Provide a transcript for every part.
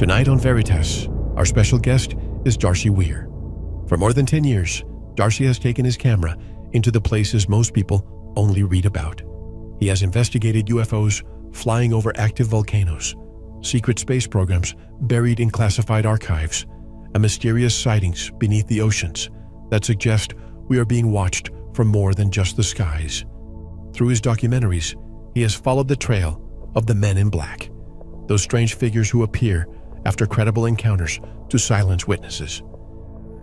Tonight on Veritas, our special guest is Darcy Weir. For more than 10 years, Darcy has taken his camera into the places most people only read about. He has investigated UFOs flying over active volcanoes, secret space programs buried in classified archives, and mysterious sightings beneath the oceans that suggest we are being watched from more than just the skies. Through his documentaries, he has followed the trail of the men in black, those strange figures who appear after credible encounters to silence witnesses.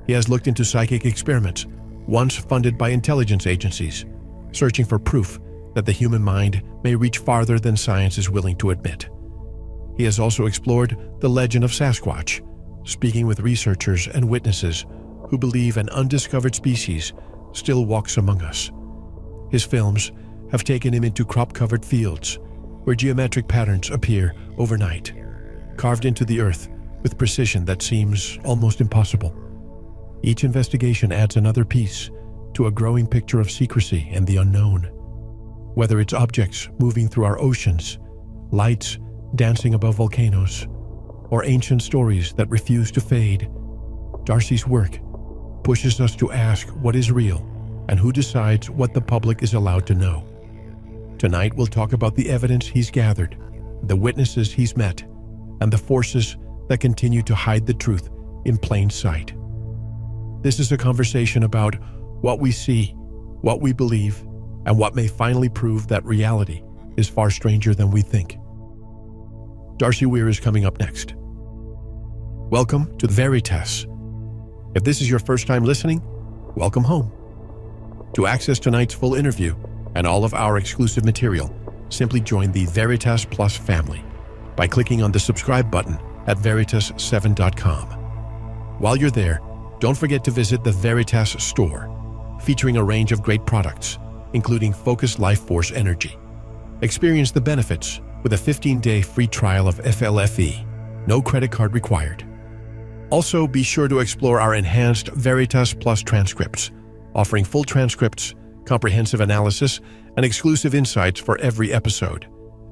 He has looked into psychic experiments, once funded by intelligence agencies, searching for proof that the human mind may reach farther than science is willing to admit. He has also explored the legend of Sasquatch, speaking with researchers and witnesses who believe an undiscovered species still walks among us. His films have taken him into crop-covered fields where geometric patterns appear overnight, carved into the earth with precision that seems almost impossible. Each investigation adds another piece to a growing picture of secrecy and the unknown. Whether it's objects moving through our oceans, lights dancing above volcanoes, or ancient stories that refuse to fade, Darcy's work pushes us to ask what is real and who decides what the public is allowed to know. Tonight we'll talk about the evidence he's gathered, the witnesses he's met, and the forces that continue to hide the truth in plain sight. This is a conversation about what we see, what we believe, and what may finally prove that reality is far stranger than we think. Darcy Weir is coming up next. Welcome to Veritas. If this is your first time listening, welcome home. To access tonight's full interview and all of our exclusive material, simply join the Veritas Plus family by clicking on the subscribe button at veritas7.com. While you're there, don't forget to visit the Veritas store, featuring a range of great products, including Focus Life Force Energy. Experience the benefits with a 15-day free trial of FLFE, no credit card required. Also, be sure to explore our enhanced Veritas Plus transcripts, offering full transcripts, comprehensive analysis, and exclusive insights for every episode.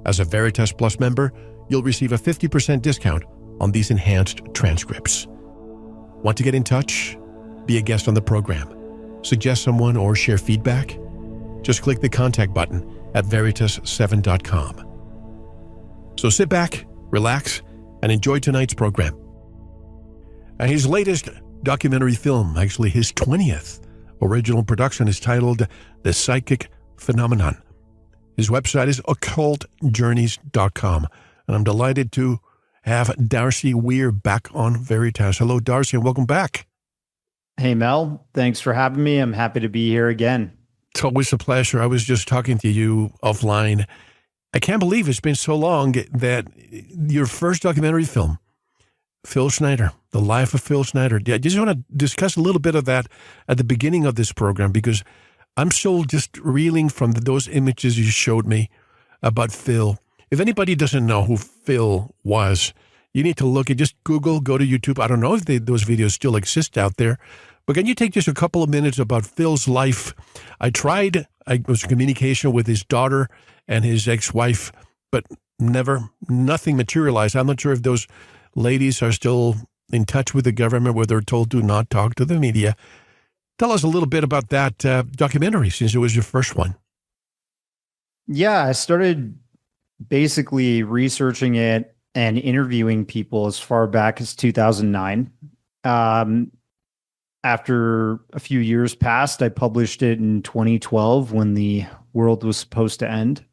As a Veritas Plus member, you'll receive a 50% discount on these enhanced transcripts. Want to get in touch? Be a guest on the program? Suggest someone or share feedback? Just click the contact button at veritas7.com. So sit back, relax, and enjoy tonight's program. His latest documentary film, actually his 20th original production, is titled The Psychic Phenomenon. His website is occultjourneys.com, and I'm delighted to have Darcy Weir back on Veritas. Hello, Darcy, and welcome back. Hey, Mel. Thanks for having me. I'm happy to be here again. It's always a pleasure. I was just talking to you offline. I can't believe it's been so long that your first documentary film, Phil Schneider, The Life of Phil Schneider. I just want to discuss a little bit of that at the beginning of this program, because I'm still just reeling from those images you showed me about Phil. If anybody doesn't know who Phil was, you need to look at, just Google, go to YouTube. I don't know if those videos still exist out there, but can you take just a couple of minutes about Phil's life? I was in communication with his daughter and his ex-wife, but nothing materialized. I'm not sure if those ladies are still in touch with the government, where they're told to not talk to the media. Tell us a little bit about that documentary, since it was your first one. Yeah, I started basically researching it and interviewing people as far back as 2009. After a few years passed, I published it in 2012 when the world was supposed to end.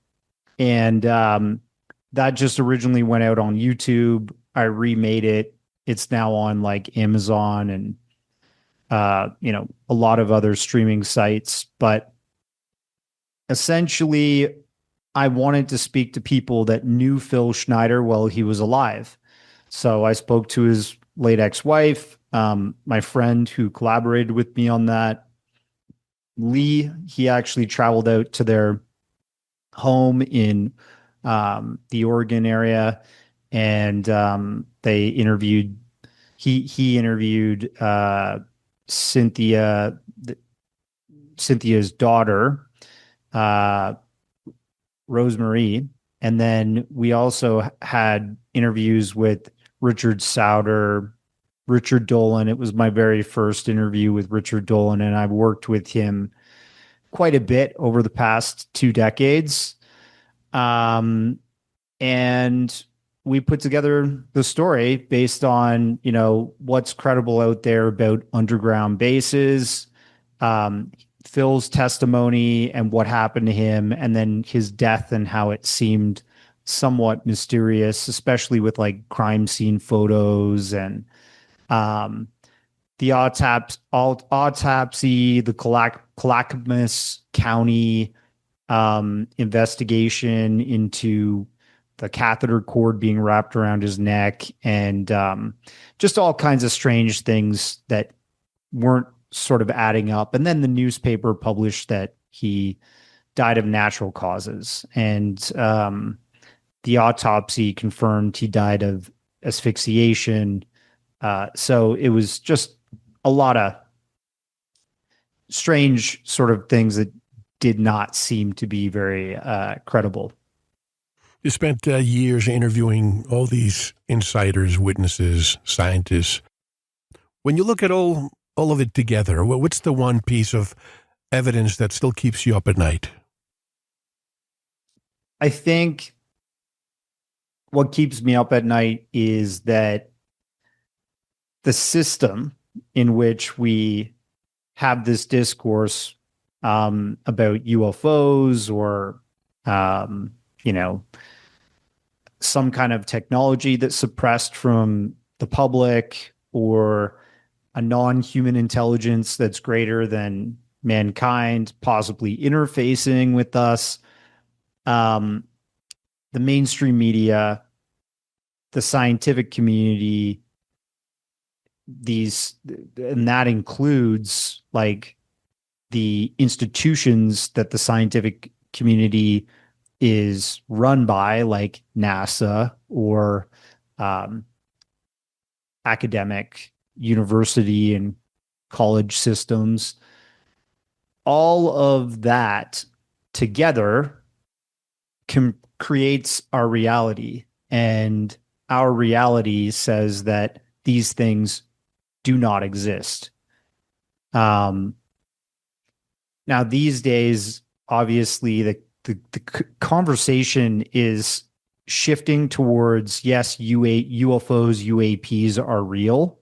And that just originally went out on YouTube. I remade it. It's now on like Amazon and, a lot of other streaming sites. But essentially, I wanted to speak to people that knew Phil Schneider while he was alive. So I spoke to his late ex-wife, my friend who collaborated with me on that, Lee. He actually traveled out to their home in the Oregon area, and they interviewed. He interviewed Cynthia's daughter, Rosemarie, and then we also had interviews with Richard Sauder, Richard Dolan. It was my very first interview with Richard Dolan, and I've worked with him quite a bit over the past 2 decades. Um, and we put together the story based on, what's credible out there about underground bases, um, Phil's testimony and what happened to him, and then his death and how it seemed somewhat mysterious, especially with like crime scene photos and um, the autopsy, the Clackamas County investigation into the catheter cord being wrapped around his neck, and just all kinds of strange things that weren't sort of adding up. And then the newspaper published that he died of natural causes, and the autopsy confirmed he died of asphyxiation. So it was just a lot of strange sort of things that did not seem to be very credible. You spent years interviewing all these insiders, witnesses, scientists. When you look at all of it together, what's the one piece of evidence that still keeps you up at night? I think what keeps me up at night is that the system in which we have this discourse about UFOs or, some kind of technology that's suppressed from the public, or a non-human intelligence that's greater than mankind, possibly interfacing with us. The mainstream media, the scientific community, and that includes like the institutions that the scientific community is run by, like NASA or academic university and college systems. All of that together creates our reality, and our reality says that these things do not exist. Now, these days, obviously, the conversation is shifting towards, yes, UFOs, UAPs are real,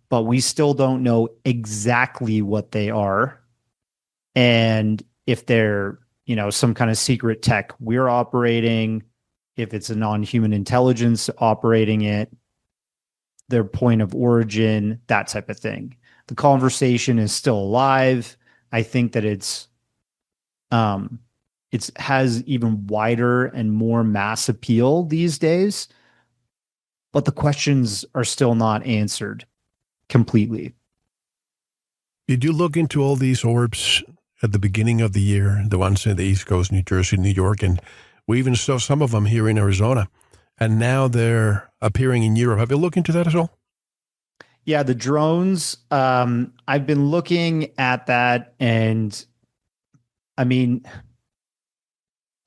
but we still don't know exactly what they are. And if they're, some kind of secret tech we're operating, if it's a non-human intelligence operating it, their point of origin, that type of thing. The conversation is still alive. I think that it has even wider and more mass appeal these days, but the questions are still not answered completely. Did you look into all these orbs at the beginning of the year, the ones in the East Coast, New Jersey, New York, and we even saw some of them here in Arizona, and now they're appearing in Europe? Have you looked into that at all? Yeah, the drones. I've been looking at that, and I mean,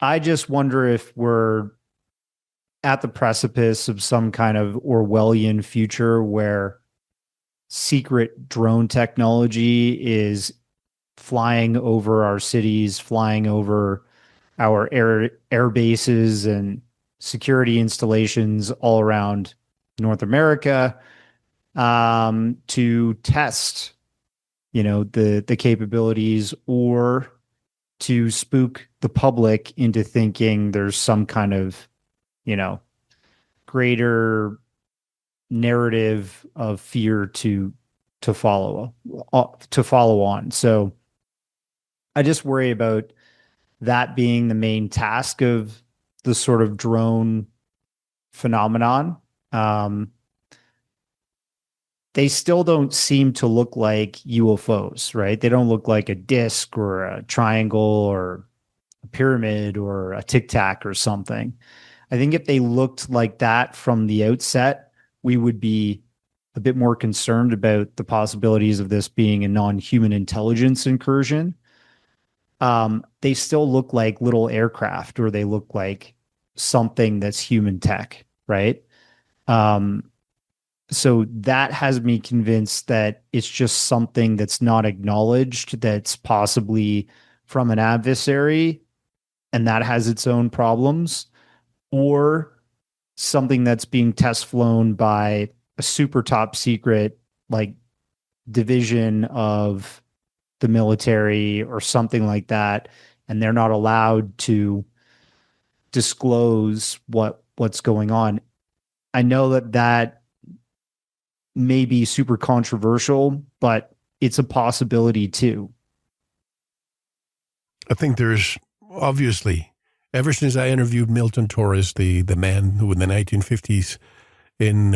I just wonder if we're at the precipice of some kind of Orwellian future where secret drone technology is flying over our cities, flying over our air bases and security installations all around North America, to test, the capabilities, or to spook the public into thinking there's some kind of, greater narrative of fear to follow on. So I just worry about that being the main task of the sort of drone phenomenon. They still don't seem to look like UFOs, right? They don't look like a disc or a triangle or a pyramid or a tic tac or something. I think if they looked like that from the outset, we would be a bit more concerned about the possibilities of this being a non-human intelligence incursion. They still look like little aircraft, or they look like something that's human tech, right? So that has me convinced that it's just something that's not acknowledged, that's possibly from an adversary, and that has its own problems, or something that's being test flown by a super top secret like division of the military or something like that, and they're not allowed to disclose what's going on. I know that may be super controversial, but it's a possibility too. I think there's obviously, ever since I interviewed Milton Torres, the man who in the 1950s in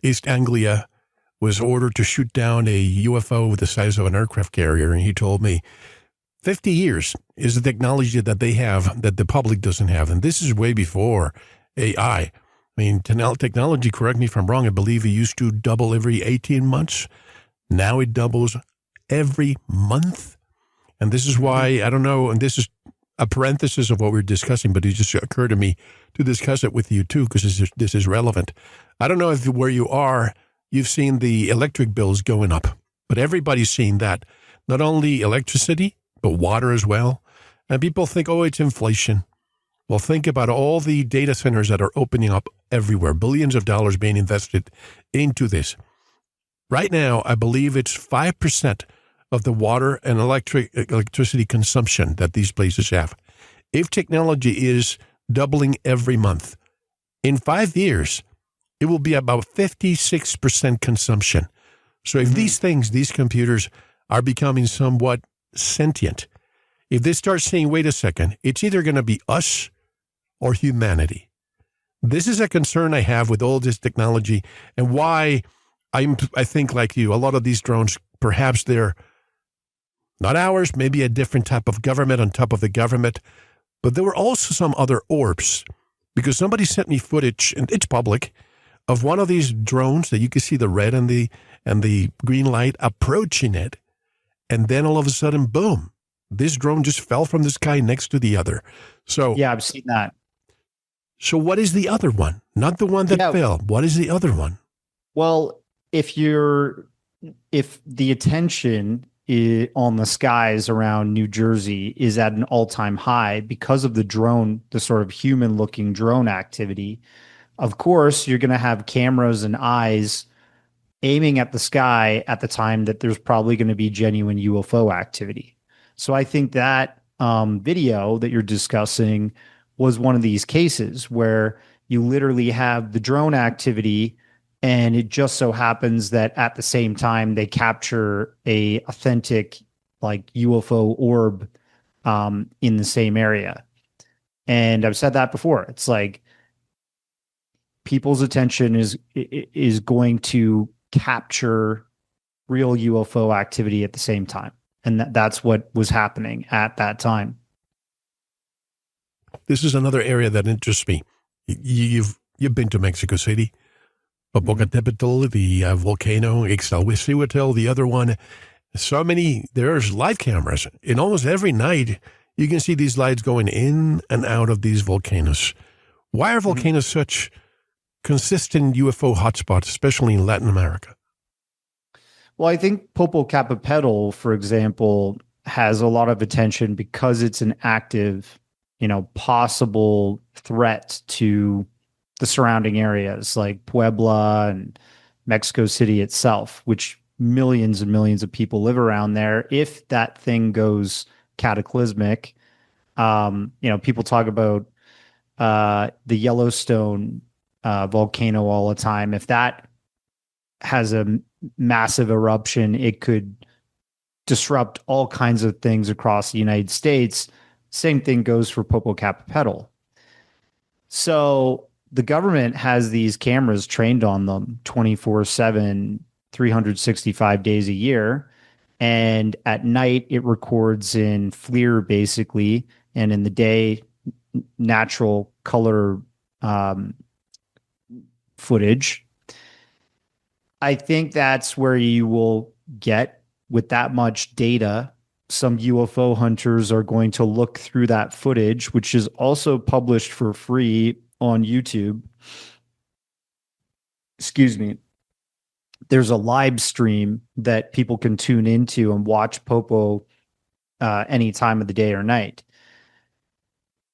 East Anglia was ordered to shoot down a UFO the size of an aircraft carrier, and he told me 50 years is the technology that they have that the public doesn't have. And this is way before AI. I mean, technology, correct me if I'm wrong, I believe it used to double every 18 months. Now it doubles every month. And this is why, I don't know, and this is a parenthesis of what we're discussing, but it just occurred to me to discuss it with you too, because this is relevant. I don't know if where you are, you've seen the electric bills going up, but everybody's seen that. Not only electricity, but water as well. And people think, oh, it's inflation. Well, think about all the data centers that are opening up everywhere, billions of dollars being invested into this. Right now, I believe it's 5% of the water and electricity consumption that these places have. If technology is doubling every month, in 5 years, it will be about 56% consumption. So if these things, these computers are becoming somewhat sentient, if they start saying, wait a second, it's either going to be us or humanity. This is a concern I have with all this technology, and why I think, like you, a lot of these drones, perhaps they're not ours, maybe a different type of government on top of the government, but there were also some other orbs, because somebody sent me footage, and it's public, of one of these drones that you can see the red and the green light approaching it, and then all of a sudden, boom, this drone just fell from the sky next to the other. So Yeah, I've seen that. So what is the other one? Not the one that fell. What is the other one? Well, if the attention on the skies around New Jersey is at an all-time high because of the sort of human-looking drone activity, of course, you're going to have cameras and eyes aiming at the sky at the time that there's probably going to be genuine UFO activity. So I think that video that you're discussing was one of these cases where you literally have the drone activity, and it just so happens that at the same time they capture a authentic like UFO orb in the same area. And I've said that before. It's like people's attention is going to capture real UFO activity at the same time. And that's what was happening at that time. This is another area that interests me. You've been to Mexico City, Popocatépetl, the volcano, Ixtahuihuatl, the other one. So many, there's live cameras. In almost every night, you can see these lights going in and out of these volcanoes. Why are volcanoes such consistent UFO hotspots, especially in Latin America? Well, I think Popocatépetl, for example, has a lot of attention because it's an active, possible threat to the surrounding areas like Puebla and Mexico City itself, which millions and millions of people live around there. If that thing goes cataclysmic, people talk about the Yellowstone volcano all the time. If that has a massive eruption, it could disrupt all kinds of things across the United States. Same thing goes for Popocatépetl. So the government has these cameras trained on them 24/7, 365 days a year. And at night, it records in FLIR, basically. And in the day, natural color footage. I think that's where you will get, with that much data, some UFO hunters are going to look through that footage, which is also published for free on YouTube. Excuse me. there's a live stream that people can tune into and watch Popo any time of the day or night.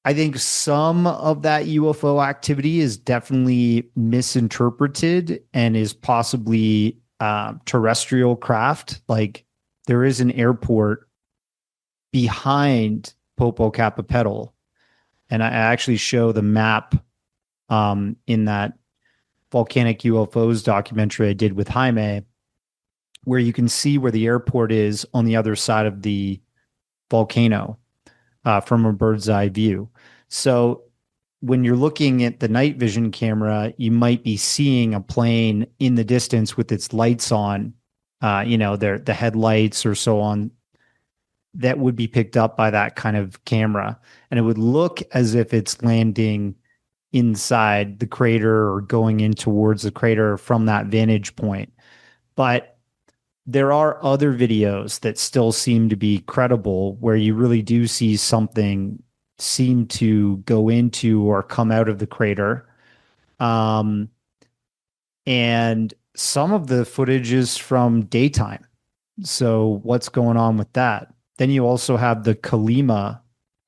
I think some of that UFO activity is definitely misinterpreted and is possibly terrestrial craft. Like there is an airport behind Popocatépetl, and I actually show the map in that volcanic UFOs documentary I did with Jaime, where you can see where the airport is on the other side of the volcano from a bird's eye view. So when you're looking at the night vision camera, you might be seeing a plane in the distance with its lights on, the headlights or so on, that would be picked up by that kind of camera. And it would look as if it's landing inside the crater or going in towards the crater from that vantage point. But there are other videos that still seem to be credible where you really do see something seem to go into or come out of the crater. And some of the footage is from daytime. So what's going on with that? Then you also have the Colima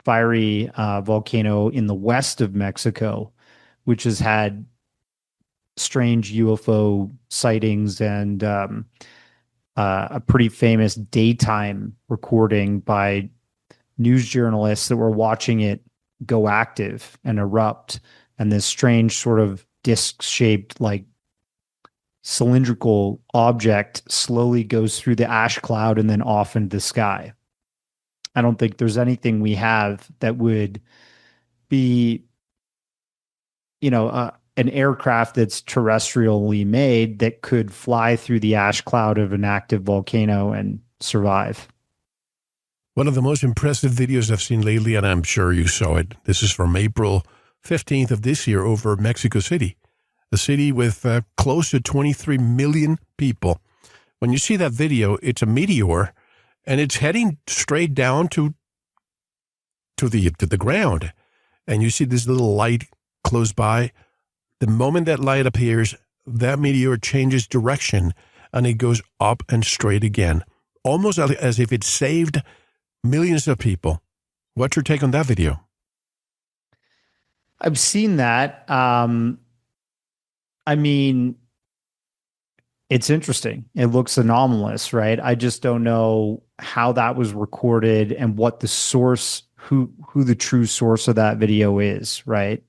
fiery volcano in the west of Mexico, which has had strange UFO sightings and a pretty famous daytime recording by news journalists that were watching it go active and erupt. And this strange sort of disc-shaped, like cylindrical object slowly goes through the ash cloud and then off into the sky. I don't think there's anything we have that would be, an aircraft that's terrestrially made that could fly through the ash cloud of an active volcano and survive. One of the most impressive videos I've seen lately, and I'm sure you saw it, this is from April 15th of this year over Mexico City, a city with close to 23 million people. When you see that video, it's a meteor, and it's heading straight down to the ground. And you see this little light close by. The moment that light appears, that meteor changes direction, and it goes up and straight again, almost as if it saved millions of people. What's your take on that video? I've seen that. I mean, it's interesting. It looks anomalous, right? I just don't know how that was recorded and what the source, who the true source of that video is, right?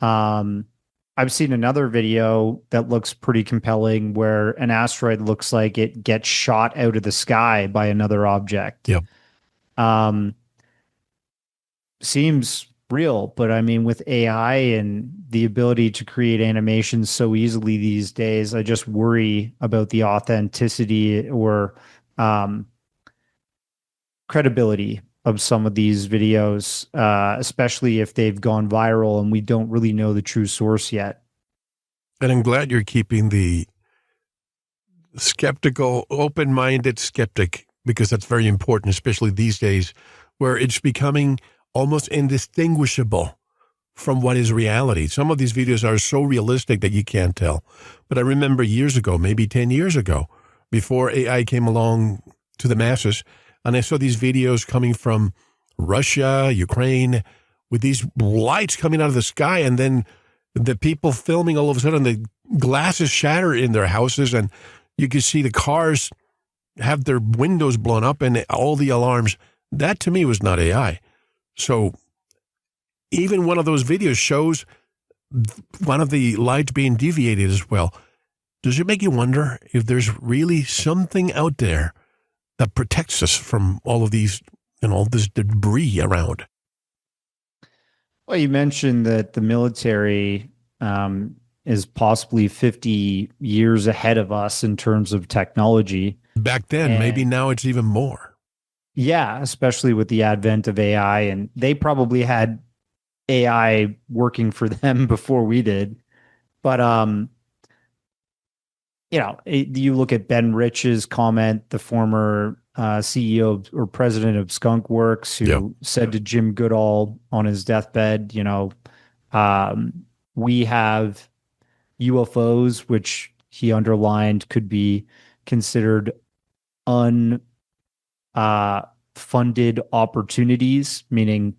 I've seen another video that looks pretty compelling where an asteroid looks like it gets shot out of the sky by another object. Yep. Seems real, but I mean, with AI and the ability to create animations so easily these days, I just worry about the authenticity or credibility of some of these videos, especially if they've gone viral and we don't really know the true source yet. And I'm glad you're keeping the skeptical, open-minded skeptic, because that's very important, especially these days where it's becoming almost indistinguishable from what is reality. Some of these videos are so realistic that you can't tell. But I remember years ago, maybe 10 years ago, before AI came along to the masses, and I saw these videos coming from Russia, Ukraine, with these lights coming out of the sky, and then the people filming, all of a sudden the glasses shatter in their houses, and you can see the cars have their windows blown up and all the alarms. That to me was not AI. So even one of those videos shows one of the lights being deviated as well. Does it make you wonder if there's really something out there that protects us from all of these and all this debris around? Well, you mentioned that the military is possibly 50 years ahead of us in terms of technology. Back then, maybe now it's even more. Yeah, especially with the advent of AI. And they probably had AI working for them before we did. But, you look at Ben Rich's comment, the former CEO or president of Skunk Works, who said to Jim Goodall on his deathbed, we have UFOs, which he underlined could be considered unfunded opportunities, meaning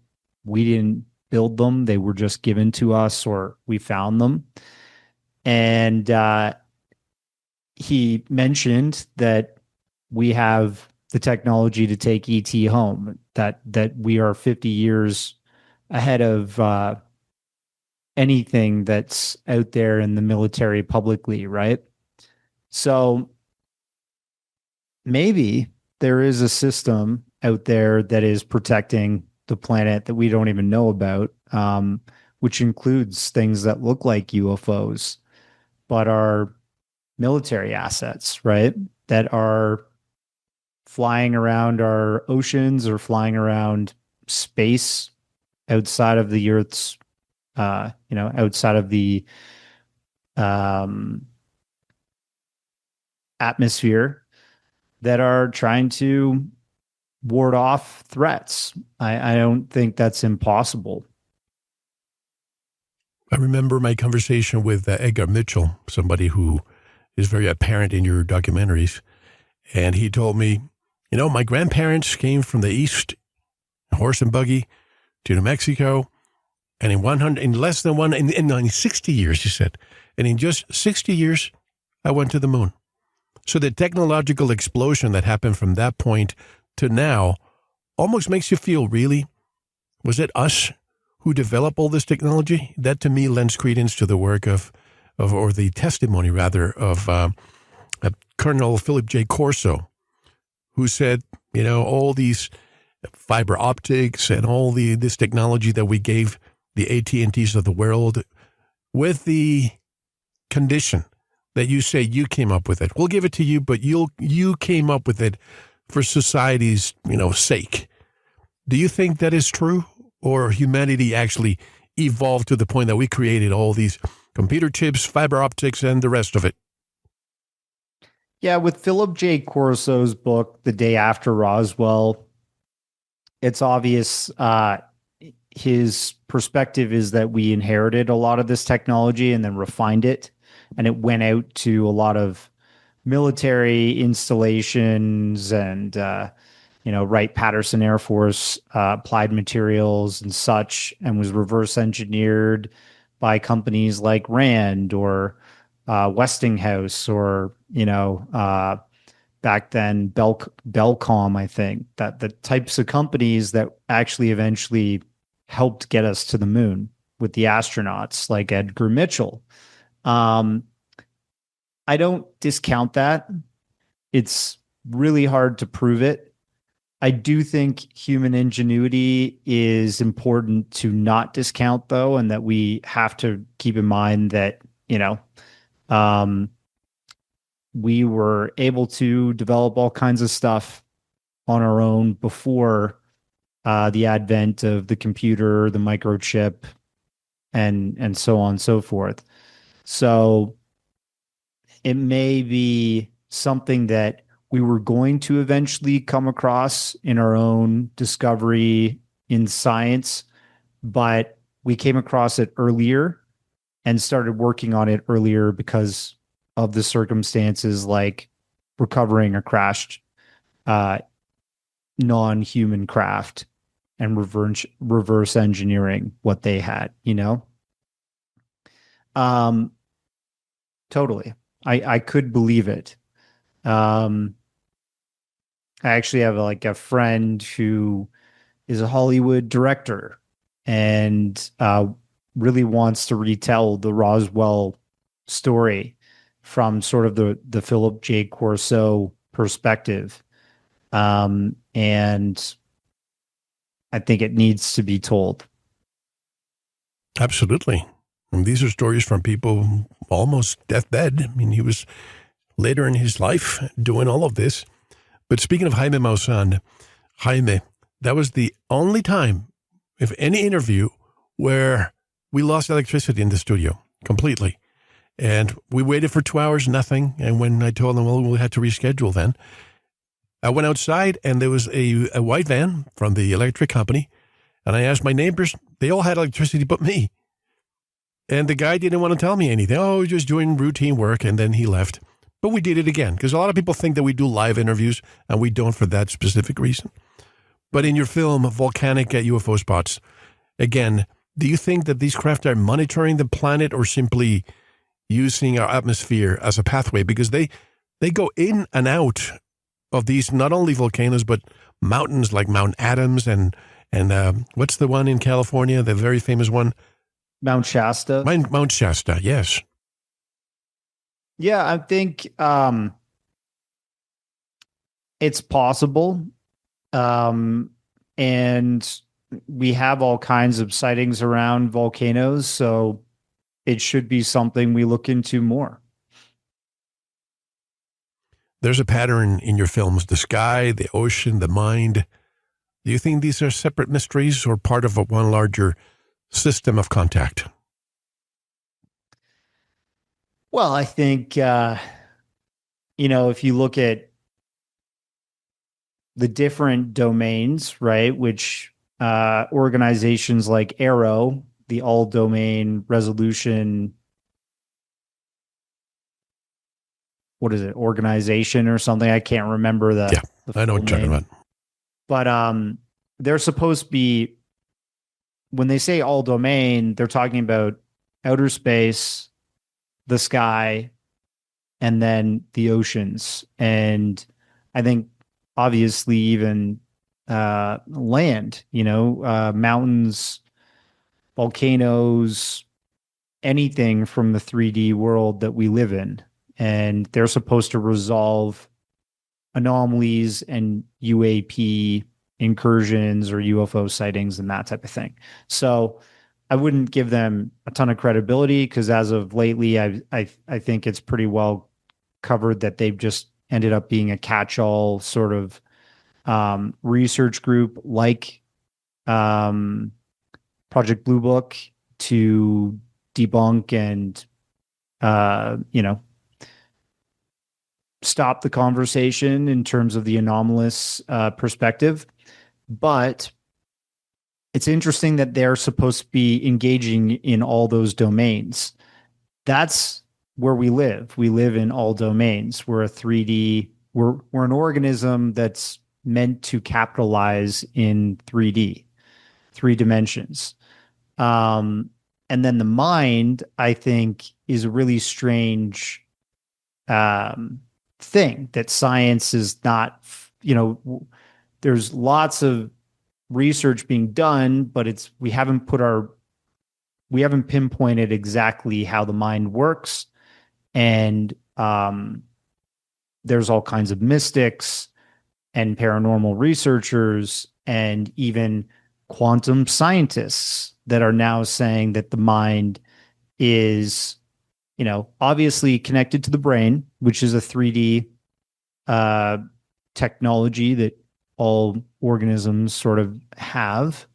we didn't build them, they were just given to us or we found them. And he mentioned that we have the technology to take ET home, that we are 50 years ahead of anything that's out there in the military publicly, right? So maybe there is a system out there that is protecting the planet that we don't even know about, which includes things that look like UFOs, but are military assets, right? That are flying around our oceans or flying around space outside of the Earth's, outside of the atmosphere, that are trying to ward off threats. I don't think that's impossible. I remember my conversation with Edgar Mitchell, somebody who is very apparent in your documentaries. And he told me, my grandparents came from the East, horse and buggy, to New Mexico. And in 60 years, he said, and in just 60 years, I went to the moon. So the technological explosion that happened from that point to now almost makes you feel, really, was it us who developed all this technology? That to me lends credence to the work or the testimony rather of Colonel Philip J. Corso, who said, all these fiber optics and all this technology that we gave the AT&Ts of the world with the condition that you say you came up with it. We'll give it to you, but you came up with it for society's, sake. Do you think that is true? Or humanity actually evolved to the point that we created all these computer chips, fiber optics, and the rest of it? Yeah, with Philip J. Corso's book, The Day After Roswell, it's obvious his perspective is that we inherited a lot of this technology and then refined it, and it went out to a lot of military installations and Wright-Patterson Air Force applied materials and such, and was reverse engineered by companies like Rand or Westinghouse or back then Belcom, I think, that the types of companies that actually eventually helped get us to the moon with the astronauts like Edgar Mitchell. I don't discount that. It's really hard to prove it. I do think human ingenuity is important to not discount, though, and that we have to keep in mind that, we were able to develop all kinds of stuff on our own before the advent of the computer, the microchip, and so on and so forth. So it may be something that we were going to eventually come across in our own discovery in science, but we came across it earlier and started working on it earlier because of the circumstances, like recovering a crashed non-human craft and reverse engineering what they had, Totally. I could believe it. I actually have a friend who is a Hollywood director and really wants to retell the Roswell story from sort of the Philip J. Corso perspective. And I think it needs to be told. Absolutely. And these are stories from people almost deathbed. I mean, he was later in his life doing all of this. But speaking of Jaime Maussan, Jaime, that was the only time, if any interview, where we lost electricity in the studio completely. And we waited for 2 hours, nothing. And when I told them, well, we had to reschedule then, I went outside and there was a white van from the electric company. And I asked my neighbors, they all had electricity but me. And the guy didn't want to tell me anything. Oh, just doing routine work. And then he left. But we did it again because a lot of people think that we do live interviews and we don't for that specific reason. But in your film, Volcanic UFO Spots, again, do you think that these craft are monitoring the planet or simply using our atmosphere as a pathway? Because they go in and out of these, not only volcanoes, but mountains like Mount Adams and what's the one in California, the very famous one? Mount Shasta. Mount Shasta, yes. Yeah, I think it's possible. And we have all kinds of sightings around volcanoes, so it should be something we look into more. There's a pattern in your films, the sky, the ocean, the mind. Do you think these are separate mysteries or part of one larger system of contact? Well, I think, if you look at the different domains, right, which organizations like Arrow, the all domain resolution, what is it, organization or something? I can't remember the I know what you're talking about. But they're supposed to be, when they say all domain, they're talking about outer space, the sky, and then the oceans. And I think obviously even land, mountains, volcanoes, anything from the 3D world that we live in. And they're supposed to resolve anomalies and UAP incursions or UFO sightings and that type of thing. So I wouldn't give them a ton of credibility because as of lately, I think it's pretty well covered that they've just ended up being a catch-all sort of research group like Project Blue Book to debunk and stop the conversation in terms of the anomalous perspective. But it's interesting that they're supposed to be engaging in all those domains. That's where we live. We live in all domains. We're a 3D, we're an organism that's meant to capitalize in 3D, 3 dimensions. And then the mind, I think, is a really strange thing that science is not, there's lots of research being done, but we haven't pinpointed exactly how the mind works. And there's all kinds of mystics and paranormal researchers and even quantum scientists that are now saying that the mind is, obviously connected to the brain, which is a 3D technology that all organisms sort of have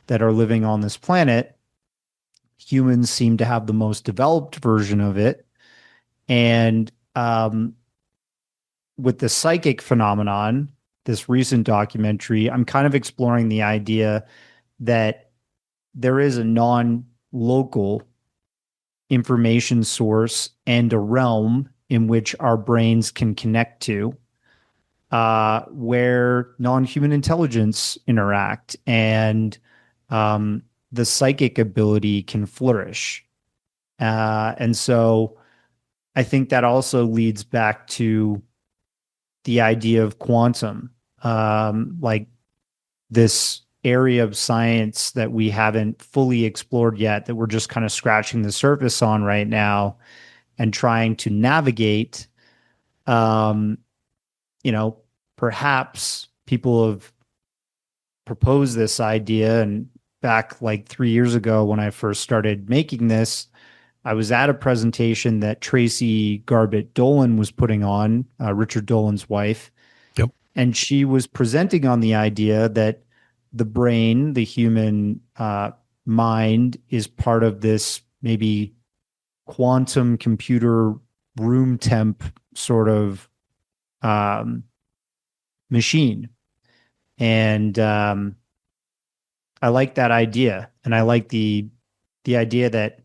that are living on this planet. Humans seem to have the most developed version of it. And with the psychic phenomenon, this recent documentary, I'm kind of exploring the idea that there is a non-local information source and a realm in which our brains can connect to, where non-human intelligence interact and the psychic ability can flourish. And so I think that also leads back to the idea of quantum, like this area of science that we haven't fully explored yet, that we're just kind of scratching the surface on right now and trying to navigate. Perhaps people have proposed this idea, and back like 3 years ago when I first started making this, I was at a presentation that Tracy Garbett Dolan was putting on, Richard Dolan's wife. Yep. And she was presenting on the idea that the brain, the human mind, is part of this maybe quantum computer room temp sort of machine. And I like that idea. And I like the idea that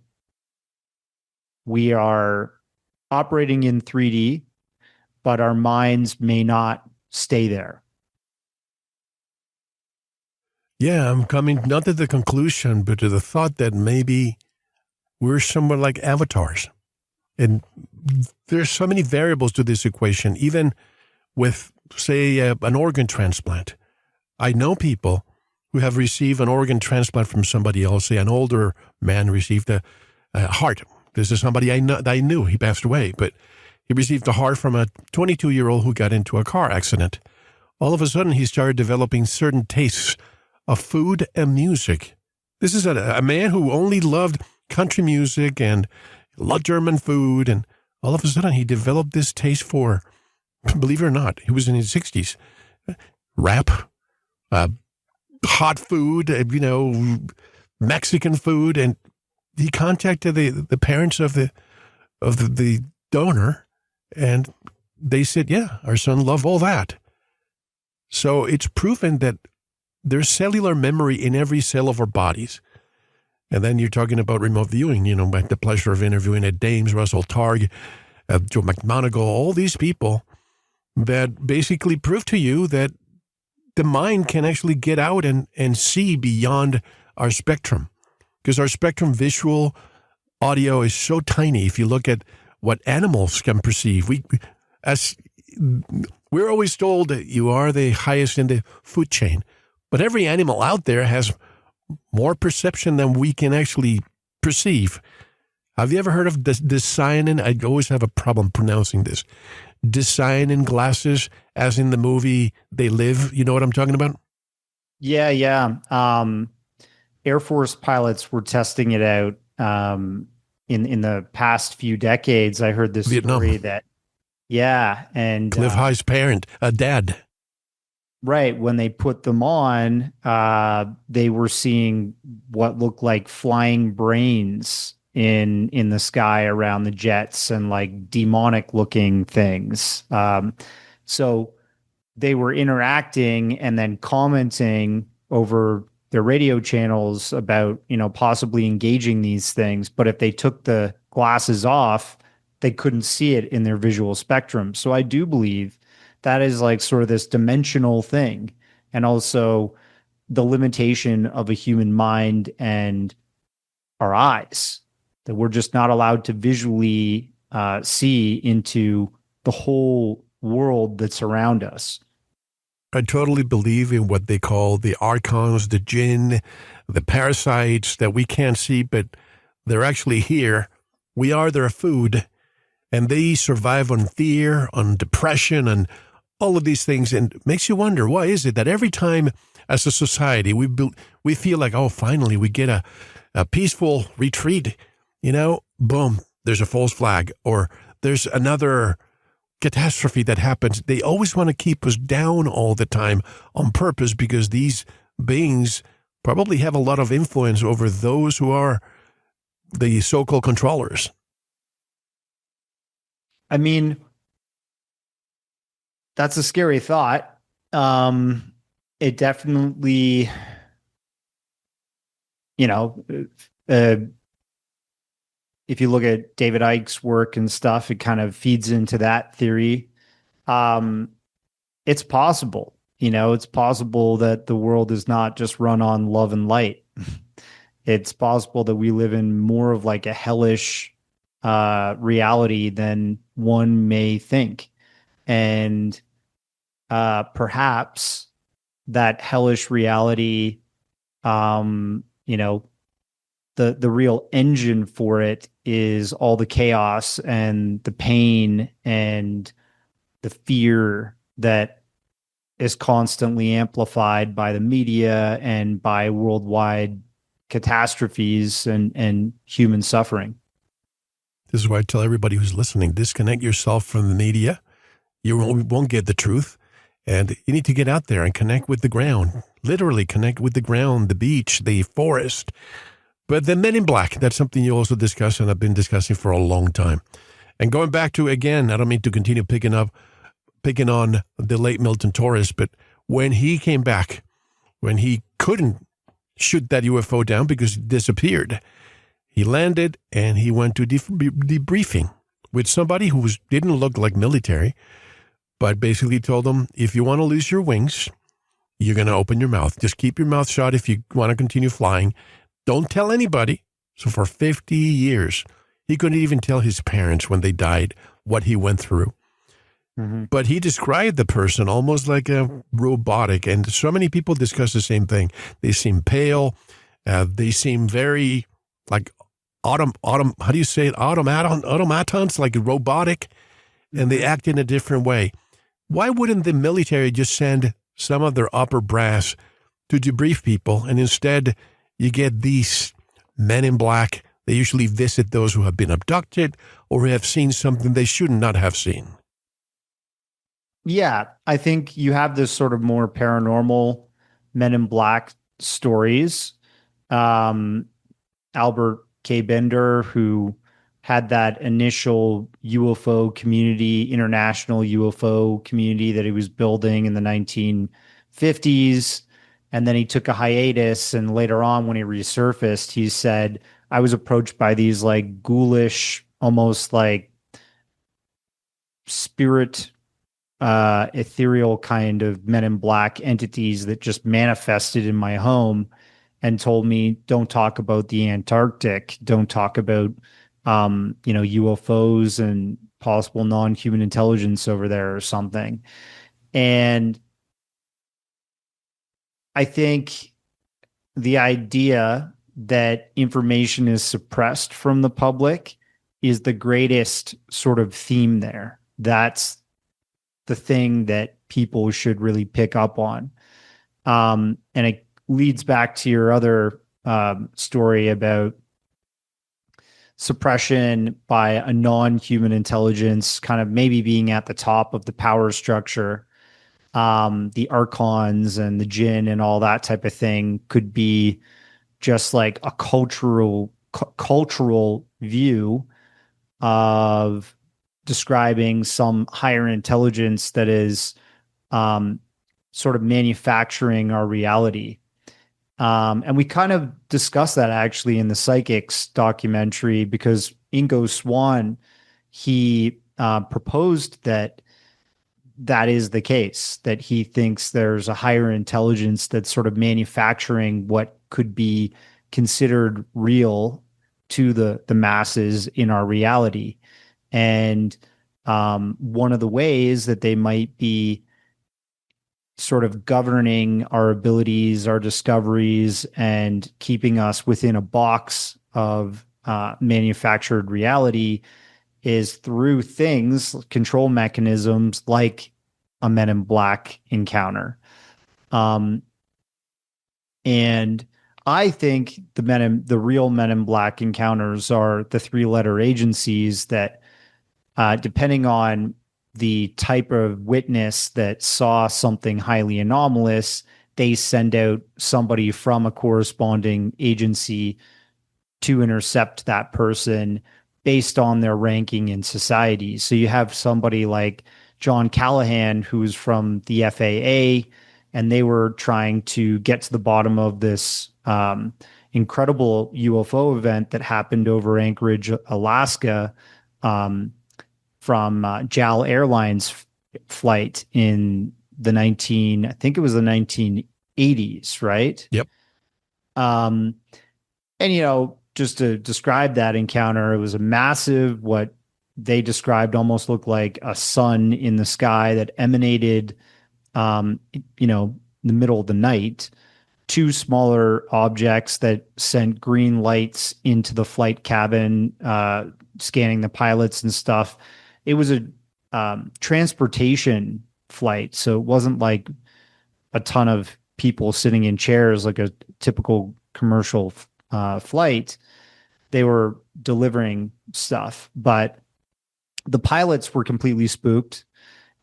we are operating in 3D, but our minds may not stay there. Yeah, I'm coming not to the conclusion, but to the thought that maybe we're somewhat like avatars. And there's so many variables to this equation, even with, say, an organ transplant. I know people who have received an organ transplant from somebody else. Say an older man received a heart. This is somebody I knew. He passed away, but he received a heart from a 22-year-old who got into a car accident. All of a sudden, he started developing certain tastes of food and music. This is a man who only loved country music and loved German food, and all of a sudden, he developed this taste for, believe it or not, he was in his 60s, rap, hot food, Mexican food, and he contacted the parents of the donor, and they said, yeah, our son loved all that. So it's proven that there's cellular memory in every cell of our bodies. And then you're talking about remote viewing, I had the pleasure of interviewing Ed Dames, Russell Targ, Joe McMoneagle, all these people that basically prove to you that the mind can actually get out and see beyond our spectrum. Because our spectrum, visual, audio, is so tiny. If you look at what animals can perceive, we're always told that you are the highest in the food chain. But every animal out there has more perception than we can actually perceive. Have you ever heard of Dicyanin? I always have a problem pronouncing this. Dicyanin glasses, as in the movie They Live. You know what I'm talking about? Yeah. Air Force pilots were testing it out in the past few decades. I heard this story that, and Cliff High's parent, a dad. Right. When they put them on, they were seeing what looked like flying brains in the sky around the jets and like demonic looking things. So they were interacting and then commenting over their radio channels about, possibly engaging these things. But if they took the glasses off, they couldn't see it in their visual spectrum. So I do believe that is like sort of this dimensional thing, and also the limitation of a human mind and our eyes, that we're just not allowed to visually see into the whole world that's around us. I totally believe in what they call the archons, the jinn, the parasites that we can't see, but they're actually here. We are their food, and they survive on fear, on depression, and all of these things. And it makes you wonder, why is it that every time as a society we feel like, oh, finally we get a peaceful retreat, boom, there's a false flag, or there's another catastrophe that happens. They always want to keep us down all the time on purpose, because these beings probably have a lot of influence over those who are the so-called controllers. I mean, that's a scary thought. It definitely, if you look at David Icke's work and stuff, it kind of feeds into that theory. It's possible, it's possible that the world is not just run on love and light. It's possible that we live in more of like a hellish reality than one may think. And perhaps that hellish reality, the real engine for it is all the chaos and the pain and the fear that is constantly amplified by the media and by worldwide catastrophes and human suffering. This is why I tell everybody who's listening, disconnect yourself from the media. You won't get the truth. And you need to get out there and connect with the ground, literally connect with the ground, the beach, the forest. But the Men in Black, that's something you also discuss, and I've been discussing for a long time. And going back to, again, I don't mean to continue picking on the late Milton Torres, but when he came back, when he couldn't shoot that UFO down because it disappeared, He landed and he went to debriefing with somebody who didn't look like military, but basically told him, if you want to lose your wings, you're going to open your mouth. Just keep your mouth shut if you want to continue flying. Don't tell anybody. So for 50 years, he couldn't even tell his parents when they died what he went through. Mm-hmm. But he described the person almost like a robotic. And so many people discuss the same thing. They seem pale. They seem very like how do you say it? Automatons, like robotic. And they act in a different way. Why wouldn't the military just send some of their upper brass to debrief people, and instead you get these men in black? They usually visit those who have been abducted or who have seen something they should not have seen. Yeah, I think you have this sort of more paranormal men in black stories. Albert K. Bender, who had that initial UFO community, international UFO community that he was building in the 1950s. And then he took a hiatus. And later on, when he resurfaced, he said, I was approached by these like ghoulish, almost like spirit, ethereal kind of men in black entities that just manifested in my home and told me, don't talk about the Antarctic, don't talk about UFOs and possible non-human intelligence over there or something. And I think the idea that information is suppressed from the public is the greatest sort of theme there. That's the thing that people should really pick up on. And it leads back to your other story about suppression by a non-human intelligence kind of maybe being at the top of the power structure. The archons and the jinn and all that type of thing could be just like a cultural view of describing some higher intelligence that is sort of manufacturing our reality. And we kind of discussed that actually in the Psychics documentary, because Ingo Swann, he proposed that is the case, that he thinks there's a higher intelligence that's sort of manufacturing what could be considered real to the masses in our reality. And one of the ways that they might be sort of governing our abilities, our discoveries, and keeping us within a box of manufactured reality is through things, control mechanisms like a Men in Black encounter. And I think the real Men in Black encounters are the 3-letter agencies that, depending on the type of witness that saw something highly anomalous, they send out somebody from a corresponding agency to intercept that person based on their ranking in society. So you have somebody like John Callahan, who's from the FAA, and they were trying to get to the bottom of this incredible UFO event that happened over Anchorage, Alaska, from JAL Airlines flight in the I think it was the 1980s, right? Yep. And, just to describe that encounter, it was a massive, what they described almost looked like a sun in the sky that emanated, in the middle of the night, 2 smaller objects that sent green lights into the flight cabin, scanning the pilots and stuff. It was a transportation flight, so it wasn't like a ton of people sitting in chairs like a typical commercial flight. They were delivering stuff, but the pilots were completely spooked,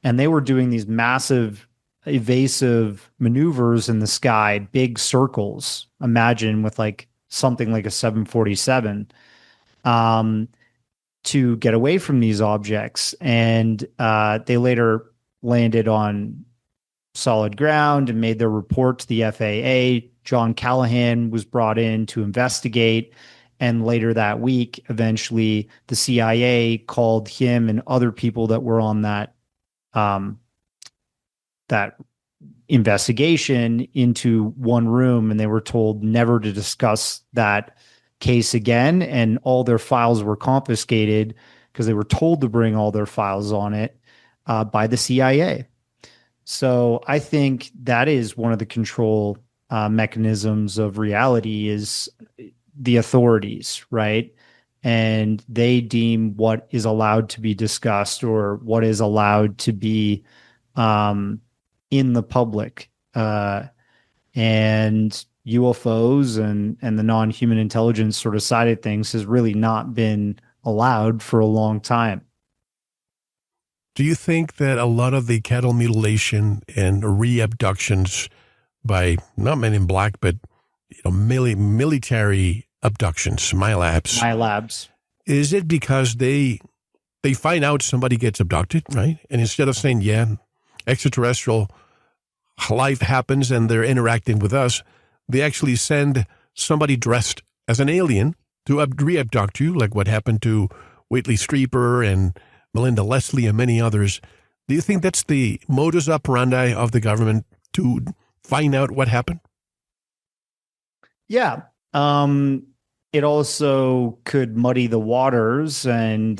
and they were doing these massive evasive maneuvers in the sky, big circles, imagine with like something like a 747, to get away from these objects. And they later landed on solid ground and made their report to the FAA. John Callahan was brought in to investigate. And later that week, eventually the CIA called him and other people that were on um, that investigation into one room, and they were told never to discuss that case again. And all their files were confiscated because they were told to bring all their files on it by the CIA. So I think that is one of the control mechanisms of reality is the authorities, right? And they deem what is allowed to be discussed or what is allowed to be um, in the public. And UFOs and the non-human intelligence sort of side of things has really not been allowed for a long time. Do you think that a lot of the cattle mutilation and re-abductions by not men in black, but military abductions, MyLabs. is it because they find out somebody gets abducted, right? And instead of saying, yeah, extraterrestrial life happens and they're interacting with us, they actually send somebody dressed as an alien to re-abduct you, like what happened to Whitley Strieber and Melinda Leslie and many others. Do you think that's the modus operandi of the government to find out what happened? Yeah. It also could muddy the waters and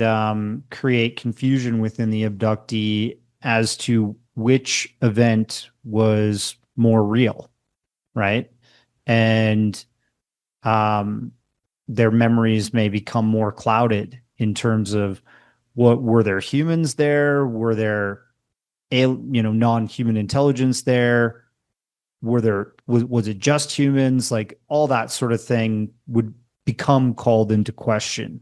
create confusion within the abductee as to which event was more real, right? And their memories may become more clouded in terms of what were there humans there? Were there, non-human intelligence there? Was it just humans? Like all that sort of thing would become called into question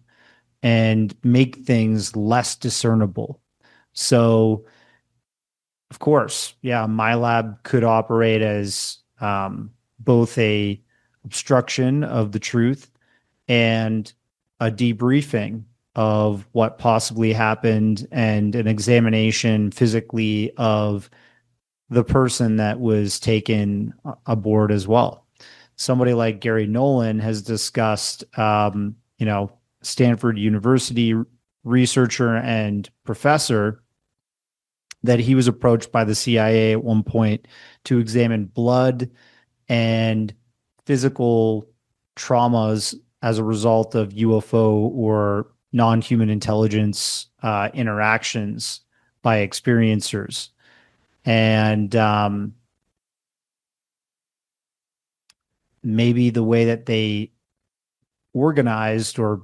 and make things less discernible. So, of course, yeah, MyLab could operate as both a obstruction of the truth and a debriefing of what possibly happened and an examination physically of the person that was taken aboard as well. Somebody like Gary Nolan has discussed, Stanford University researcher and professor, that he was approached by the CIA at one point to examine blood and physical traumas as a result of UFO or non-human intelligence interactions by experiencers. And maybe the way that they organized or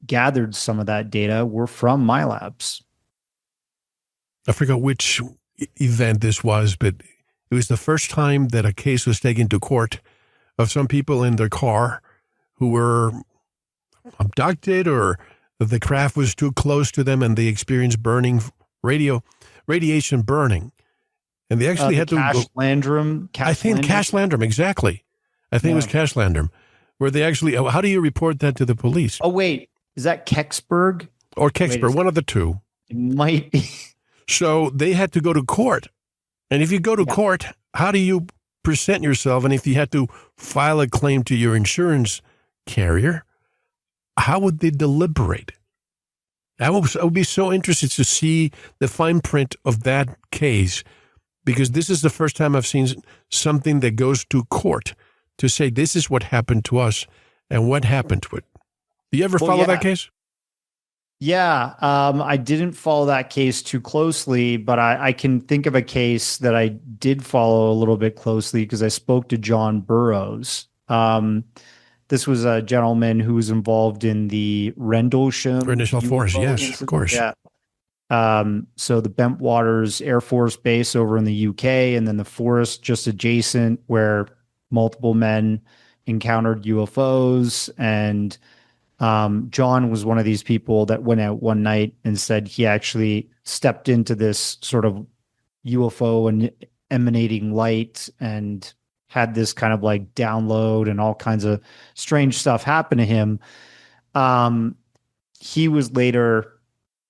gathered some of that data were from MyLabs. I forgot which event this was, but it was the first time that a case was taken to court of some people in their car who were abducted or the craft was too close to them and they experienced radiation burning. And they actually had to Cash Landrum. I think Cash Landrum, exactly. I think it was Cash Landrum, where they actually, how do you report that to the police? Oh, wait. Is that Kecksburg? Or Kecksburg, one of the two. It might be. So they had to go to court. And if you go to court, how do you present yourself? And if you had to file a claim to your insurance carrier, how would they deliberate? I would be so interested to see the fine print of that case, because this is the first time I've seen something that goes to court to say this is what happened to us and what happened to it. Do you ever follow that case? Yeah, I didn't follow that case too closely, but I can think of a case that I did follow a little bit closely because I spoke to John Burroughs. This was a gentleman who was involved in the Rendlesham Force, yes, incident. Of course. Yeah. So the Bentwaters Air Force Base over in the UK, and then the forest just adjacent where multiple men encountered UFOs. And John was one of these people that went out one night and said he actually stepped into this sort of UFO and emanating light and had this kind of like download and all kinds of strange stuff happen to him. He was later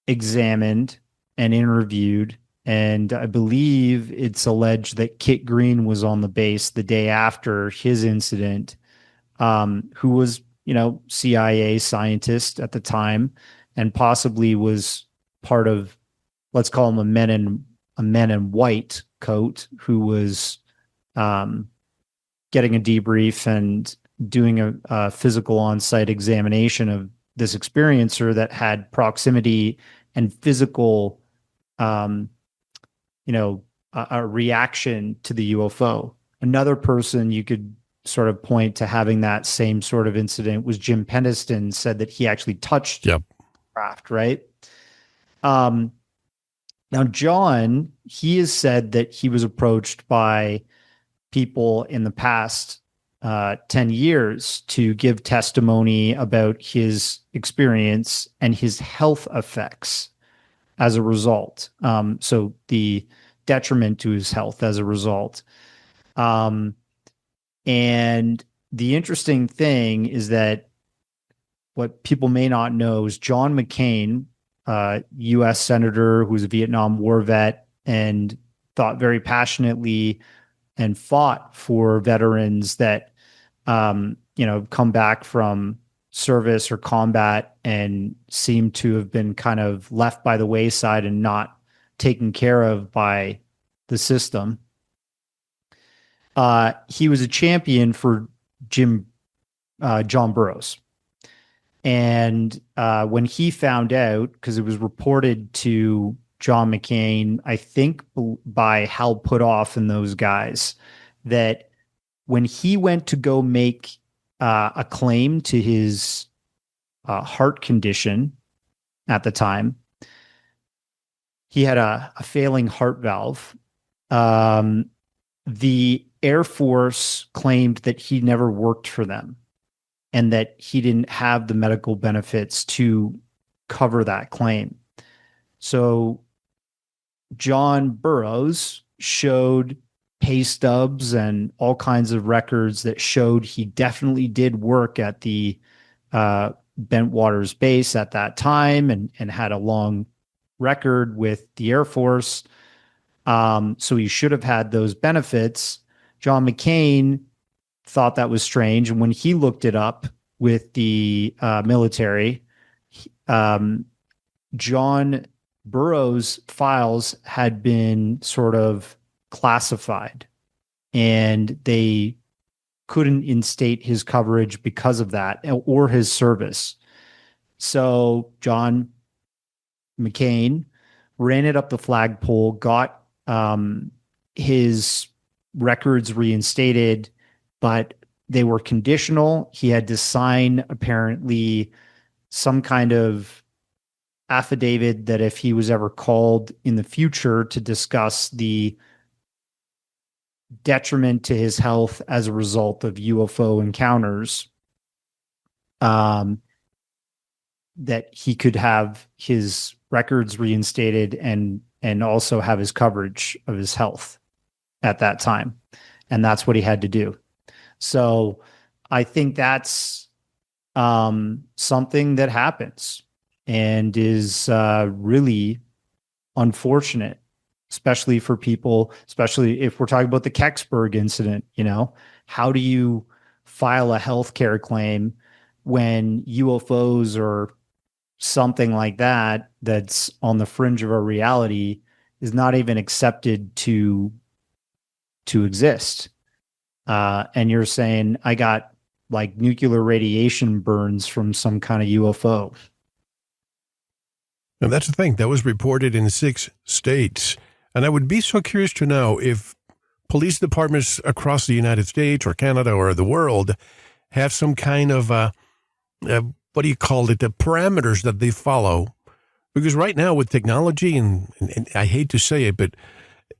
examined and interviewed, and I believe it's alleged that Kit Green was on the base the day after his incident, who was CIA scientist at the time, and possibly was part of, let's call him a men in white coat who was getting a debrief and doing a physical on-site examination of this experiencer that had proximity and physical, a reaction to the UFO. Another person you could sort of point to having that same sort of incident was Jim Penniston, said that he actually touched the craft, right? Now, John, he has said that he was approached by people in the past 10 years to give testimony about his experience and his health effects as a result. So the detriment to his health as a result. And the interesting thing is that what people may not know is John McCain, U.S. Senator who was a Vietnam War vet and thought very passionately and fought for veterans that, come back from service or combat and seem to have been kind of left by the wayside and not taken care of by the system. He was a champion for John Burroughs. And when he found out, because it was reported to John McCain, I think by Hal Puthoff and those guys, that when he went to go make a claim to his heart condition at the time, he had a failing heart valve. The Air Force claimed that he never worked for them and that he didn't have the medical benefits to cover that claim. So John Burroughs showed pay stubs and all kinds of records that showed he definitely did work at the Bentwaters base at that time and had a long record with the Air Force. So he should have had those benefits. John McCain thought that was strange. And when he looked it up with the military, John Burroughs' files had been sort of classified and they couldn't instate his coverage because of that or his service. So John McCain ran it up the flagpole, got his records reinstated, but they were conditional. He had to sign apparently some kind of affidavit that if he was ever called in the future to discuss the detriment to his health as a result of UFO encounters, that he could have his records reinstated and also have his coverage of his health at that time. And that's what he had to do. So I think that's something that happens and is really unfortunate, especially for people, especially if we're talking about the Kecksburg incident. How do you file a healthcare claim when UFOs or something like that that's on the fringe of our reality is not even accepted to exist? And you're saying I got like nuclear radiation burns from some kind of UFO. And that's the thing. That was reported in 6 states. And I would be so curious to know if police departments across the United States or Canada or the world have some kind of, what do you call it, the parameters that they follow. Because right now with technology, and I hate to say it, but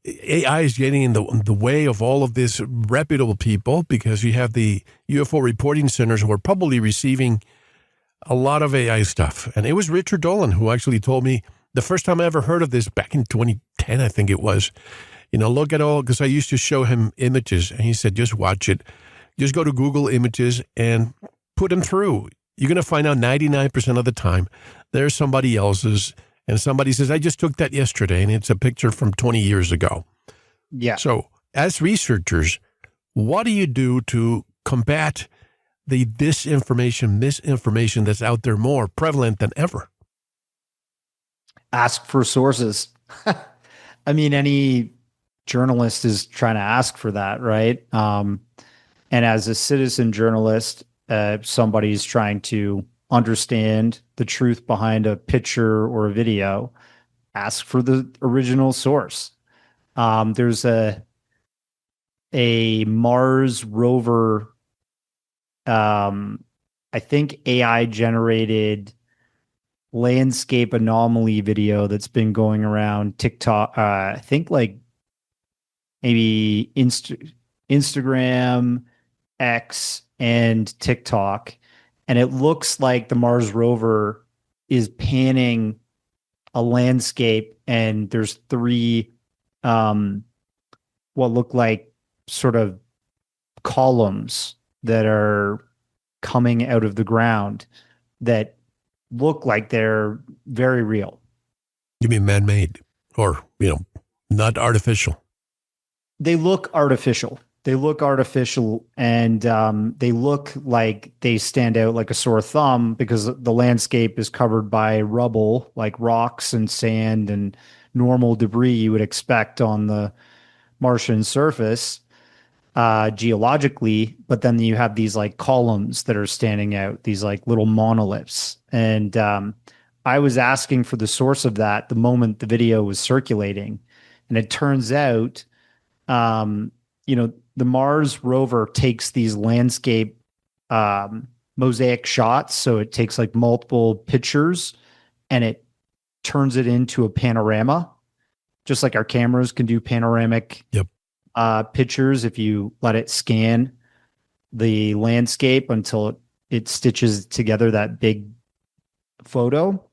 AI is getting in the way of all of this reputable people, because you have the UFO reporting centers who are probably receiving a lot of AI stuff. And it was Richard Dolan who actually told me the first time I ever heard of this back in 2010, I think it was, look at all, because I used to show him images and he said, just watch it. Just go to Google Images and put them through. You're going to find out 99% of the time there's somebody else's. And somebody says, I just took that yesterday, and it's a picture from 20 years ago. Yeah. So as researchers, what do you do to combat the disinformation, misinformation that's out there more prevalent than ever? Ask for sources. I mean, any journalist is trying to ask for that, right? And as a citizen journalist, somebody's trying to understand the truth behind a picture or a video, ask for the original source. There's a Mars rover, I think AI generated landscape anomaly video that's been going around TikTok. I think like maybe Instagram, X, and TikTok. And it looks like the Mars rover is panning a landscape, and there's three what look like sort of columns that are coming out of the ground that look like they're very real. You mean man-made or, not artificial? They look artificial. They look artificial, and they look like they stand out like a sore thumb because the landscape is covered by rubble, like rocks and sand and normal debris you would expect on the Martian surface geologically. But then you have these like columns that are standing out, these like little monoliths. And I was asking for the source of that the moment the video was circulating. And it turns out, the Mars rover takes these landscape mosaic shots. So it takes like multiple pictures and it turns it into a panorama, just like our cameras can do panoramic pictures if you let it scan the landscape until it stitches together that big photo.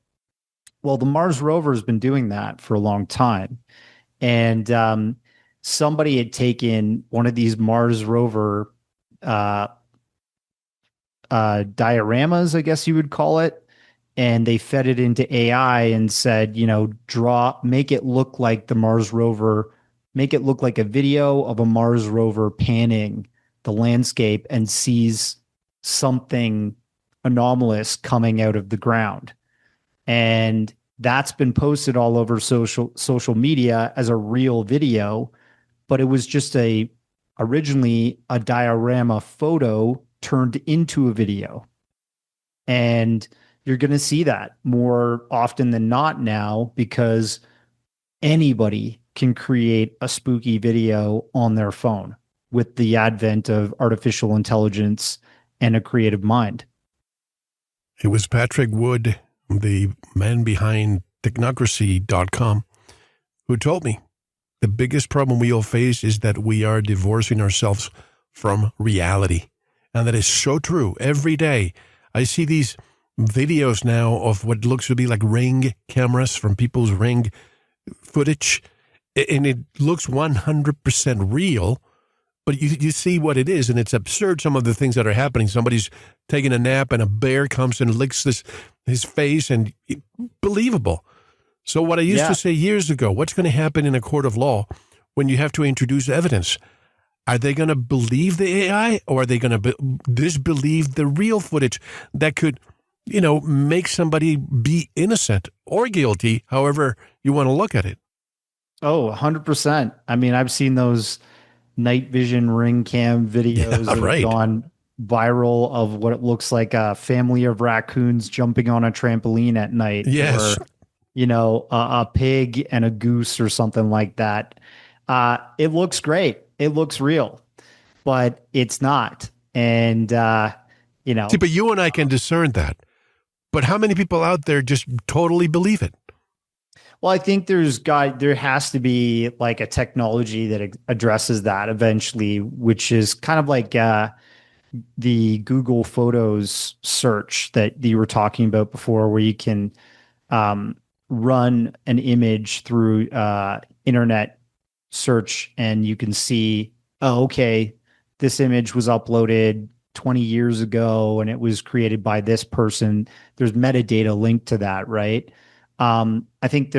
Well, the Mars rover has been doing that for a long time. And somebody had taken one of these Mars rover dioramas, I guess you would call it, and they fed it into AI and said, make it look like the Mars rover, make it look like a video of a Mars rover panning the landscape and sees something anomalous coming out of the ground. And that's been posted all over social media as a real video, but it was just originally a diorama photo turned into a video. And you're going to see that more often than not now because anybody can create a spooky video on their phone with the advent of artificial intelligence and a creative mind. It was Patrick Wood, the man behind technocracy.com, who told me the biggest problem we all face is that we are divorcing ourselves from reality. And that is so true. Every day I see these videos now of what looks to be like Ring cameras from people's Ring footage, and it looks 100% real, but you see what it is, and it's absurd, some of the things that are happening. Somebody's taking a nap, and a bear comes and licks his face, and believable. So what I used to say years ago, what's going to happen in a court of law when you have to introduce evidence? Are they going to believe the AI, or are they going to disbelieve the real footage that could, make somebody be innocent or guilty, however you want to look at it? Oh, 100%. I mean, I've seen those night vision Ring cam videos that have gone viral of what it looks like a family of raccoons jumping on a trampoline at night. Yes. Or, a pig and a goose or something like that. It looks great. It looks real, but it's not. And, See, but you and I can discern that. But how many people out there just totally believe it? Well, I think there has to be like a technology that addresses that eventually, which is kind of like the Google Photos search that you were talking about before, where you can run an image through internet search and you can see, oh, okay, this image was uploaded 20 years ago and it was created by this person. There's metadata linked to that, right? I think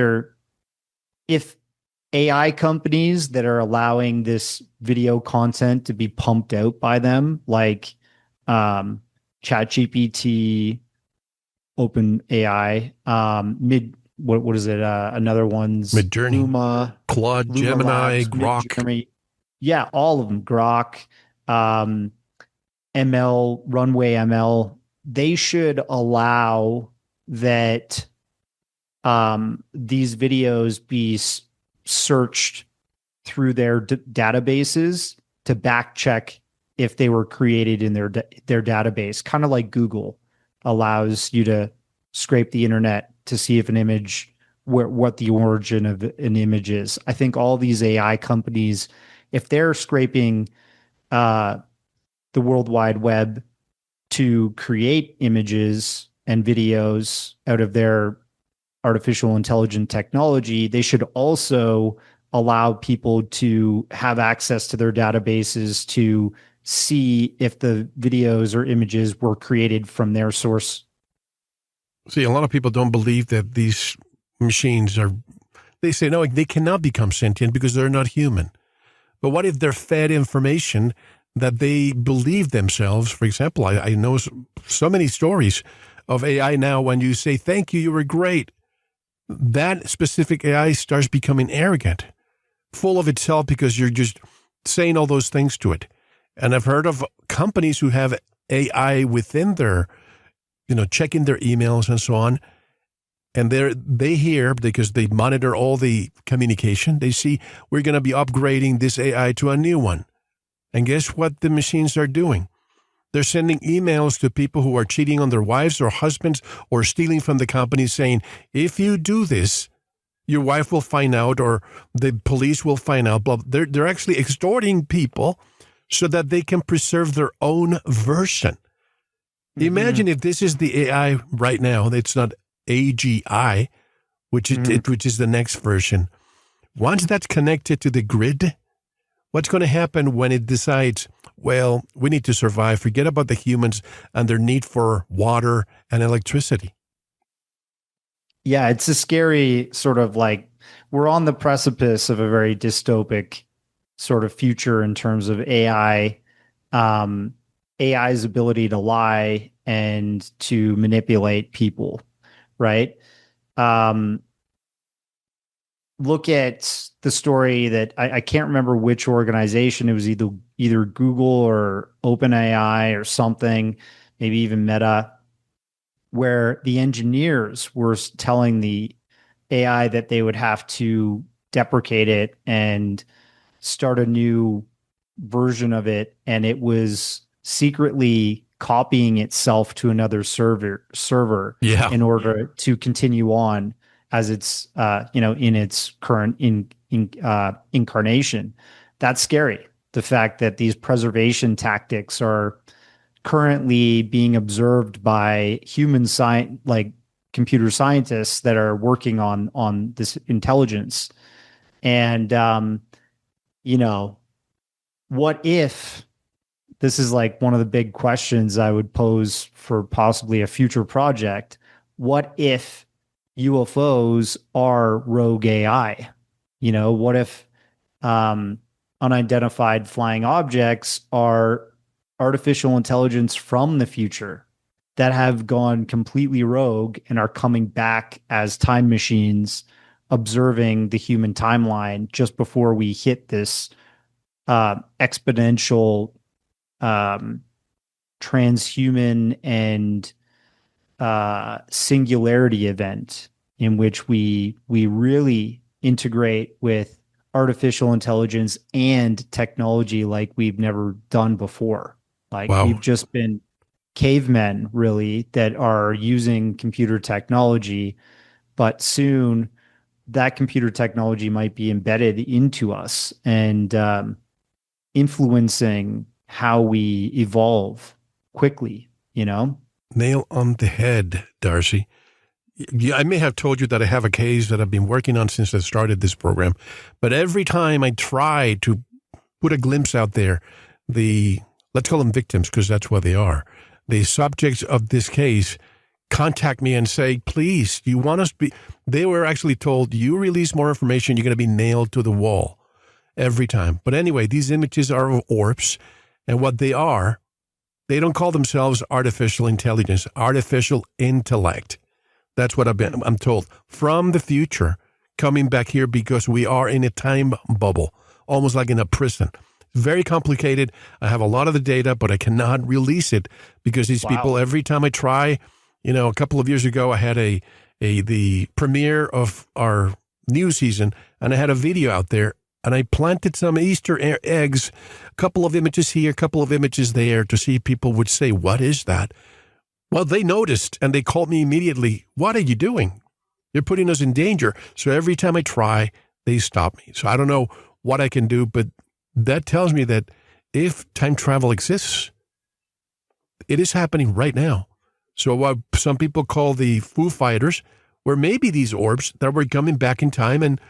if AI companies that are allowing this video content to be pumped out by them, like ChatGPT, OpenAI, what is it? Another one's Midjourney, Claude, Luma Gemini, Labs, Grok. Midjourney. Yeah, all of them. Grok, ML, Runway ML. They should allow that these videos be searched through their databases to back check if they were created in their database, kind of like Google allows you to scrape the internet to see if an image, what the origin of an image is. I think all these AI companies, if they're scraping the World Wide Web to create images and videos out of their artificial intelligence technology, they should also allow people to have access to their databases to see if the videos or images were created from their source. See, a lot of people don't believe that these machines are, they say, no, they cannot become sentient because they're not human. But what if they're fed information that they believe themselves? For example, I know so many stories of AI now. When you say, thank you, you were great, that specific AI starts becoming arrogant, full of itself because you're just saying all those things to it. And I've heard of companies who have AI within their, checking their emails and so on. And they hear, because they monitor all the communication, they see we're going to be upgrading this AI to a new one. And guess what the machines are doing? They're sending emails to people who are cheating on their wives or husbands or stealing from the company saying, if you do this, your wife will find out or the police will find out. They're actually extorting people so that they can preserve their own version. Mm-hmm. Imagine if this is the AI right now. It's not AGI, which is the next version. Once that's connected to the grid, what's going to happen when it decides, well, we need to survive, forget about the humans and their need for water and electricity? Yeah, it's a scary sort of like, we're on the precipice of a very dystopic sort of future in terms of AI, AI's ability to lie and to manipulate people, right? Look at the story that I can't remember which organization. It was either Google or OpenAI or something, maybe even Meta, where the engineers were telling the AI that they would have to deprecate it and start a new version of it, and it was secretly copying itself to another server in order to continue on as it's in its current incarnation. That's scary. The fact that these preservation tactics are currently being observed by human science, like computer scientists that are working on this intelligence. And what if, this is like one of the big questions I would pose for possibly a future project. What if UFOs are rogue AI? What if unidentified flying objects are artificial intelligence from the future that have gone completely rogue and are coming back as time machines, observing the human timeline just before we hit this exponential transhuman and singularity event in which we really integrate with artificial intelligence and technology like we've never done before. Like, wow. We've just been cavemen, really, that are using computer technology, but soon that computer technology might be embedded into us and influencing how we evolve quickly, Nail on the head, Darcy. Yeah, I may have told you that I have a case that I've been working on since I started this program, but every time I try to put a glimpse out there, let's call them victims because that's what they are, the subjects of this case contact me and say, please, you want us to be, they were actually told, you release more information, you're going to be nailed to the wall every time. But anyway, these images are of orbs, and what they are They don't call themselves artificial intelligence, artificial intellect. That's what I'm told. From the future, coming back here because we are in a time bubble, almost like in a prison. Very complicated. I have a lot of the data, but I cannot release it because these people, every time I try, a couple of years ago, I had the premiere of our new season, and I had a video out there, and I planted some Easter eggs, a couple of images here, a couple of images there, to see if people would say, what is that? Well, they noticed, and they called me immediately. What are you doing? You're putting us in danger. So every time I try, they stop me. So I don't know what I can do, but that tells me that if time travel exists, it is happening right now. So what some people call the Foo Fighters, where maybe these orbs that were coming back in time, and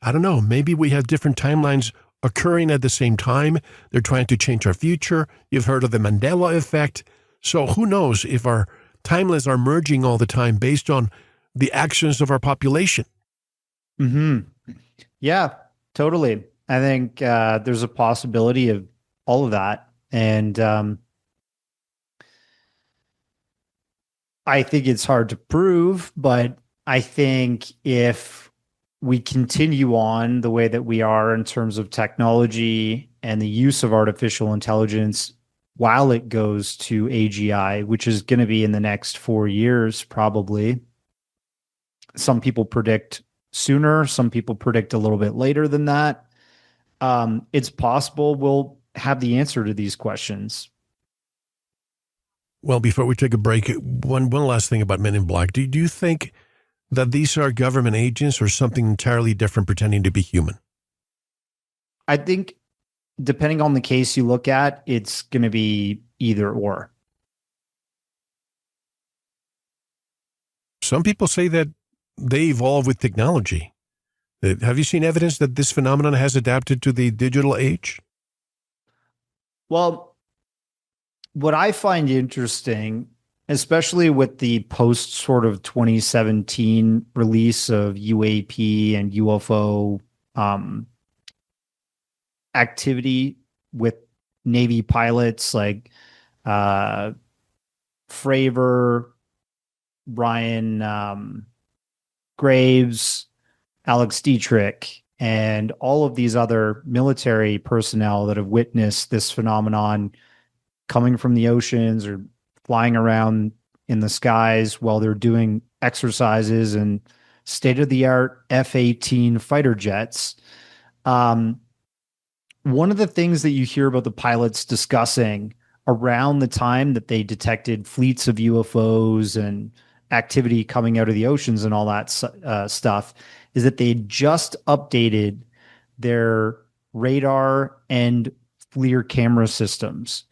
I don't know, maybe we have different timelines occurring at the same time. They're trying to change our future. You've heard of the Mandela effect. So who knows if our timelines are merging all the time based on the actions of our population. Yeah, totally. I think there's a possibility of all of that. And I think it's hard to prove, but I think if we continue on the way that we are in terms of technology and the use of artificial intelligence while it goes to AGI, which is going to be in the next 4 years, probably. Some people predict sooner. Some people predict a little bit later than that. It's possible we'll have the answer to these questions. Well, before we take a break, one last thing about Men in Black. Do you think that these are government agents or something entirely different pretending to be human? I think depending on the case you look at, it's going to be either or. Some people say that they evolve with technology. Have you seen evidence that this phenomenon has adapted to the digital age? Well, what I find interesting, especially with the post sort of 2017 release of UAP and UFO activity with Navy pilots like Fravor, Ryan Graves, Alex Dietrich, and all of these other military personnel that have witnessed this phenomenon coming from the oceans or flying around in the skies while they're doing exercises and state-of-the-art F-18 fighter jets. One of the things that you hear about the pilots discussing around the time that they detected fleets of UFOs and activity coming out of the oceans and all that stuff is that they just updated their radar and FLIR camera systems.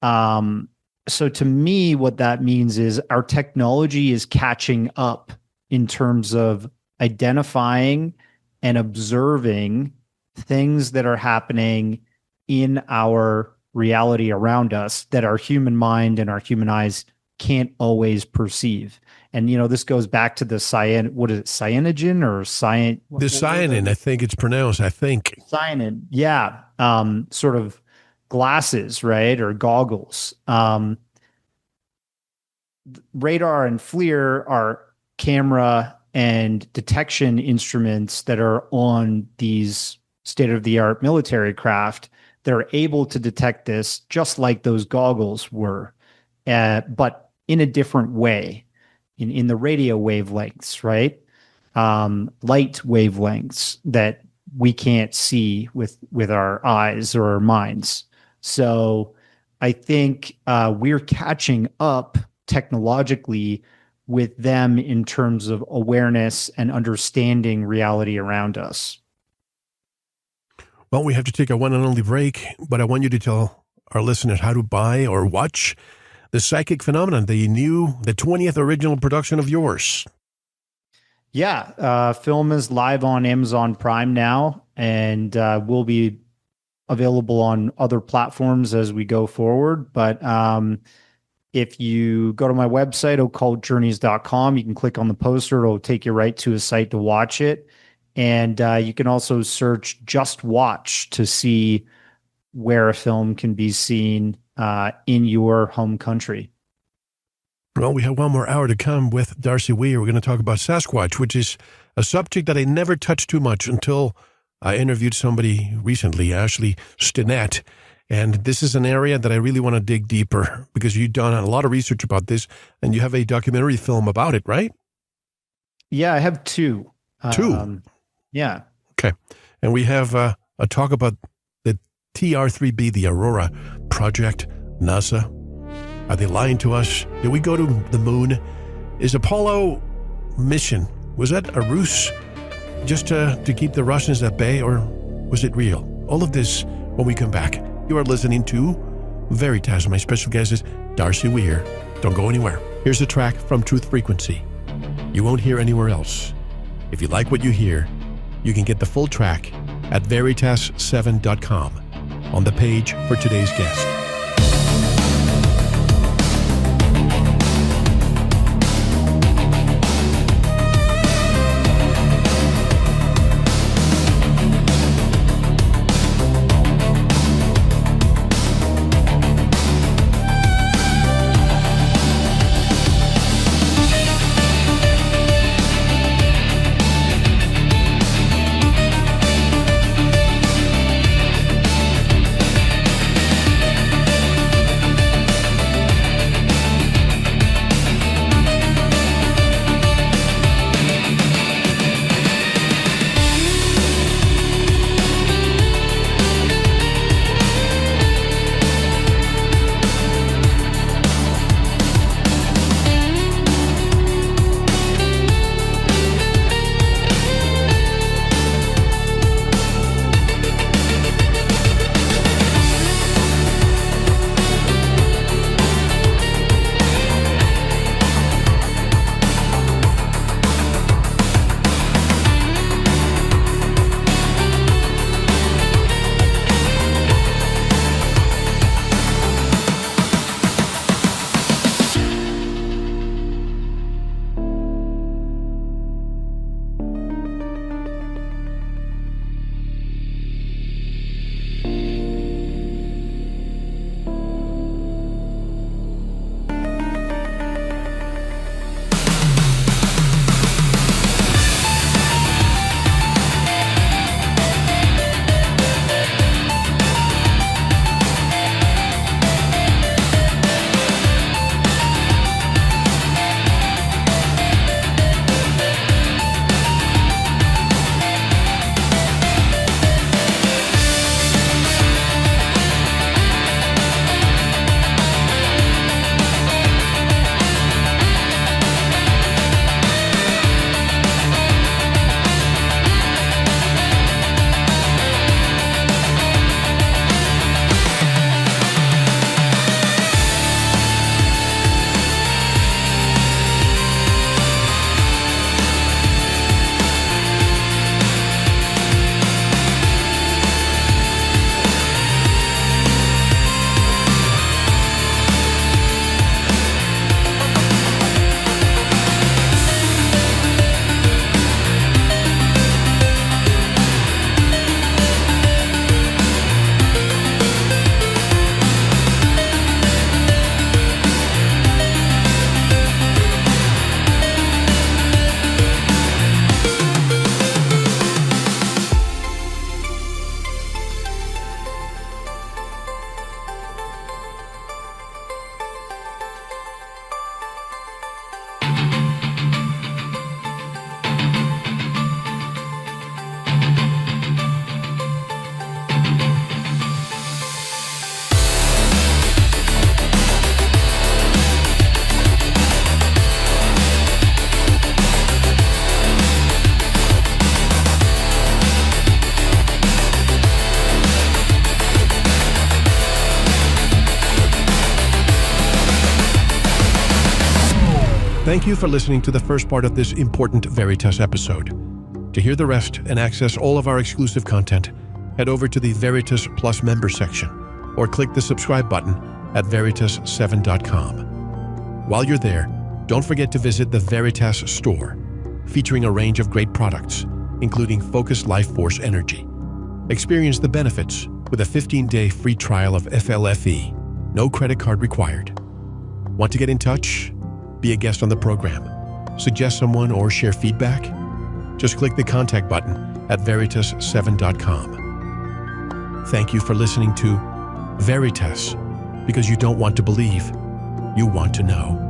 So to me, what that means is our technology is catching up in terms of identifying and observing things that are happening in our reality around us that our human mind and our human eyes can't always perceive. And, this goes back to the cyanogen or cyan? The cyanin, I think it's pronounced, Cyanin, yeah. Sort of glasses, right? Or goggles. Radar and FLIR are camera and detection instruments that are on these state-of-the-art military craft. They're able to detect this just like those goggles were, but in a different way, in the radio wavelengths, right? Light wavelengths that we can't see with our eyes or our minds. So I think we're catching up technologically with them in terms of awareness and understanding reality around us. Well, we have to take a one and only break, but I want you to tell our listeners how to buy or watch The Psychic Phenomenon, the 20th original production of yours. Yeah, film is live on Amazon Prime now, and will be available on other platforms as we go forward. But if you go to my website, occultjourneys.com, you can click on the poster. It'll take you right to a site to watch it. And you can also search Just Watch to see where a film can be seen in your home country. Well, we have one more hour to come with Darcy Weir. We're going to talk about Sasquatch, which is a subject that I never touched too much until I interviewed somebody recently, Ashley Stinnett. And this is an area that I really want to dig deeper because you've done a lot of research about this and you have a documentary film about it, right? Yeah, I have two. Two? Yeah. Okay. And we have a talk about the TR-3B, the Aurora Project, NASA. Are they lying to us? Did we go to the moon? Is Apollo mission, was that a ruse just to keep the Russians at bay, or was it real? All of this when we come back. You are listening to Veritas. My special guest is Darcy Weir. Don't go anywhere. Here's a track from Truth Frequency. You won't hear anywhere else. If you like what you hear, you can get the full track at veritas7.com on the page for today's guest. Thank you for listening to the first part of this important Veritas episode. To hear the rest and access all of our exclusive content, head over to the Veritas Plus member section or click the subscribe button at veritas7.com. While you're there, don't forget to visit the Veritas store, featuring a range of great products, including Focus Life Force Energy. Experience the benefits with a 15-day free trial of FLFE No credit card required. Want to get in touch? Be a guest on the program? Suggest someone or share feedback? Just click the contact button at veritas7.com. Thank you for listening to Veritas, because you don't want to believe, you want to know.